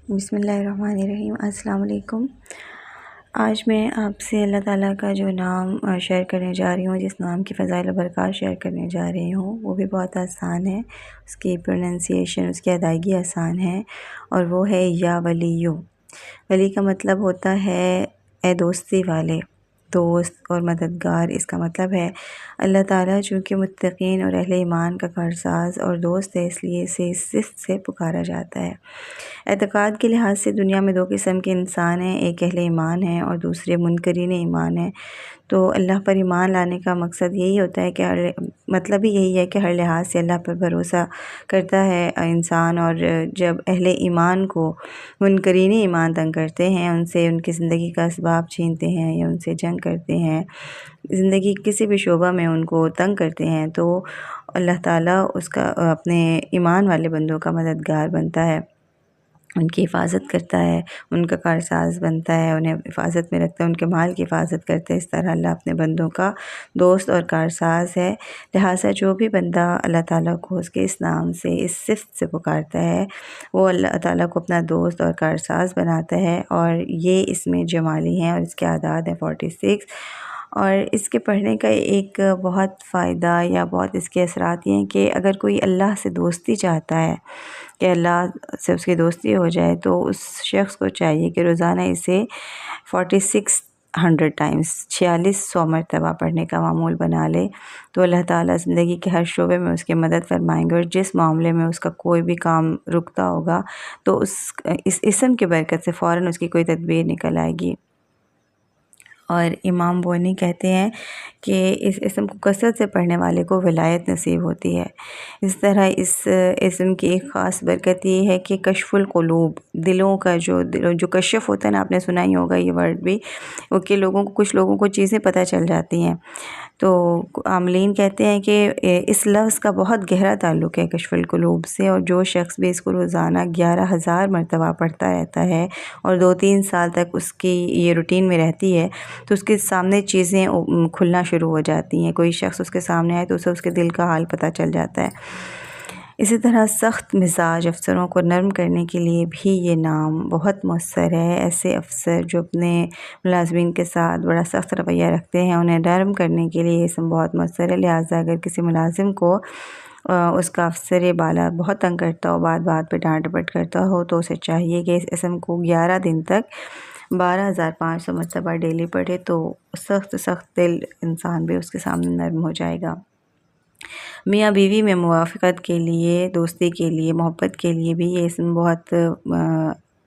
بسم اللہ الرحمن الرحیم۔ السلام علیکم۔ آج میں آپ سے اللہ تعالیٰ کا جو نام شیئر کرنے جا رہی ہوں، جس نام کی فضائل و برکات شیئر کرنے جا رہی ہوں، وہ بھی بہت آسان ہے، اس کی پروننسیشن، اس کی ادائیگی آسان ہے، اور وہ ہے یا ولیو۔ ولی کا مطلب ہوتا ہے اے دوستی والے، دوست اور مددگار۔ اس کا مطلب ہے اللہ تعالیٰ چونکہ متقین اور اہل ایمان کا کارساز اور دوست ہے، اس لیے اسے اس صفت سے پکارا جاتا ہے۔ اعتقاد کے لحاظ سے دنیا میں دو قسم کے انسان ہیں، ایک اہل ایمان ہیں اور دوسرے منکرین ایمان ہیں۔ تو اللہ پر ایمان لانے کا مقصد یہی ہوتا ہے کہ مطلب ہی یہی ہے کہ ہر لحاظ سے اللہ پر بھروسہ کرتا ہے انسان، اور جب اہل ایمان کو منکرین ایمان تنگ کرتے ہیں، ان سے ان کی زندگی کا اسباب چھینتے ہیں یا ان سے جنگ کرتے ہیں، زندگی کسی بھی شعبہ میں ان کو تنگ کرتے ہیں، تو اللہ تعالیٰ اس کا اپنے ایمان والے بندوں کا مددگار بنتا ہے، ان کی حفاظت کرتا ہے، ان کا کارساز بنتا ہے، انہیں حفاظت میں رکھتا ہے، ان کے مال کی حفاظت کرتا ہے۔ اس طرح اللہ اپنے بندوں کا دوست اور کارساز ہے۔ لہٰذا جو بھی بندہ اللہ تعالیٰ کو اس کے اس نام سے، اس صفت سے پکارتا ہے، وہ اللہ تعالیٰ کو اپنا دوست اور کارساز بناتا ہے، اور یہ اس میں جمالی ہیں، اور اس کے اعداد ہیں 46۔ اور اس کے پڑھنے کا ایک بہت فائدہ یا بہت اس کے اثرات یہ ہیں کہ اگر کوئی اللہ سے دوستی چاہتا ہے کہ اللہ سے اس کی دوستی ہو جائے، تو اس شخص کو چاہیے کہ روزانہ اسے 4600 ٹائمز 4600 مرتبہ پڑھنے کا معمول بنا لے، تو اللہ تعالیٰ زندگی کے ہر شعبے میں اس کی مدد فرمائیں گے، اور جس معاملے میں اس کا کوئی بھی کام رکتا ہوگا تو اس اسم کی برکت سے فوراً اس کی کوئی تدبیر نکل آئے گی۔ اور امام بونی کہتے ہیں کہ اس اسم کو کثرت سے پڑھنے والے کو ولایت نصیب ہوتی ہے۔ اس طرح اس اسم کی ایک خاص برکت یہ ہے کہ کشف القلوب، دلوں کا جو کشف ہوتا ہے نا، آپ نے سنا ہی ہوگا یہ ورڈ بھی، وہ کہ کچھ لوگوں کو چیزیں پتہ چل جاتی ہیں، تو عاملین کہتے ہیں کہ اس لفظ کا بہت گہرا تعلق ہے کشف القلوب سے، اور جو شخص بھی اس کو روزانہ 11,000 مرتبہ پڑھتا رہتا ہے اور 2-3 سال تک اس کی یہ روٹین میں رہتی ہے، تو اس کے سامنے چیزیں کھلنا شروع ہو جاتی ہیں۔ کوئی شخص اس کے سامنے آئے تو اسے اس کے دل کا حال پتہ چل جاتا ہے۔ اسی طرح سخت مزاج افسروں کو نرم کرنے کے لیے بھی یہ نام بہت مؤثر ہے۔ ایسے افسر جو اپنے ملازمین کے ساتھ بڑا سخت رویہ رکھتے ہیں، انہیں نرم کرنے کے لیے یہ اسم بہت مؤثر ہے۔ لہٰذا اگر کسی ملازم کو اس کا افسر بالا بہت تنگ کرتا ہو، بات بات پہ ڈانٹ ڈپٹ کرتا ہو، تو اسے چاہیے کہ اس اسم کو 11 دن تک 12,500 مرتبہ ڈیلی پڑھے، تو سخت دل انسان بھی اس کے سامنے نرم ہو جائے گا۔ میاں بیوی میں موافقت کے لیے، دوستی کے لیے، محبت کے لیے بھی یہ اسم بہت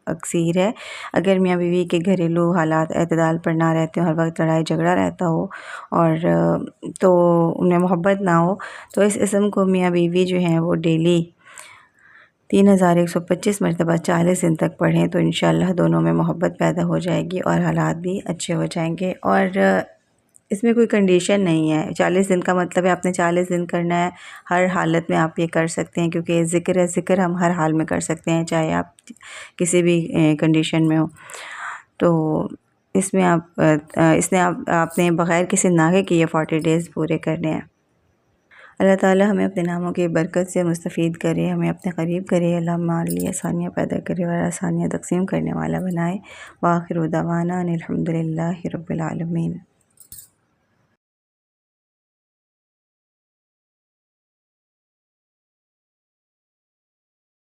اکثیر ہے۔ اگر میاں بیوی کے گھریلو حالات اعتدال پر نہ رہتے ہوں، ہر وقت لڑائی جھگڑا رہتا ہو، اور تو انہیں محبت نہ ہو، تو اس اسم کو میاں بیوی جو ہیں وہ ڈیلی 3125 مرتبہ 40 دن تک پڑھیں، تو انشاءاللہ دونوں میں محبت پیدا ہو جائے گی اور حالات بھی اچھے ہو جائیں گے۔ اور اس میں کوئی کنڈیشن نہیں ہے، 40 دن کا مطلب ہے آپ نے 40 دن کرنا ہے، ہر حالت میں آپ یہ کر سکتے ہیں، کیونکہ ذکر ہے، ذکر ہم ہر حال میں کر سکتے ہیں، چاہے آپ کسی بھی کنڈیشن میں ہو۔ تو اس میں آپ نے بغیر کسی ناغے کے یہ 40 ڈیز پورے کرنے ہیں۔ اللہ تعالیٰ ہمیں اپنے ناموں کی برکت سے مستفید کرے، ہمیں اپنے قریب کرے، اللہ ہمارے لیے آسانیاں پیدا کرے اور آسانیاں تقسیم کرنے والا بنائے۔ وآخر دعوانا ان الحمد للہ رب العالمین۔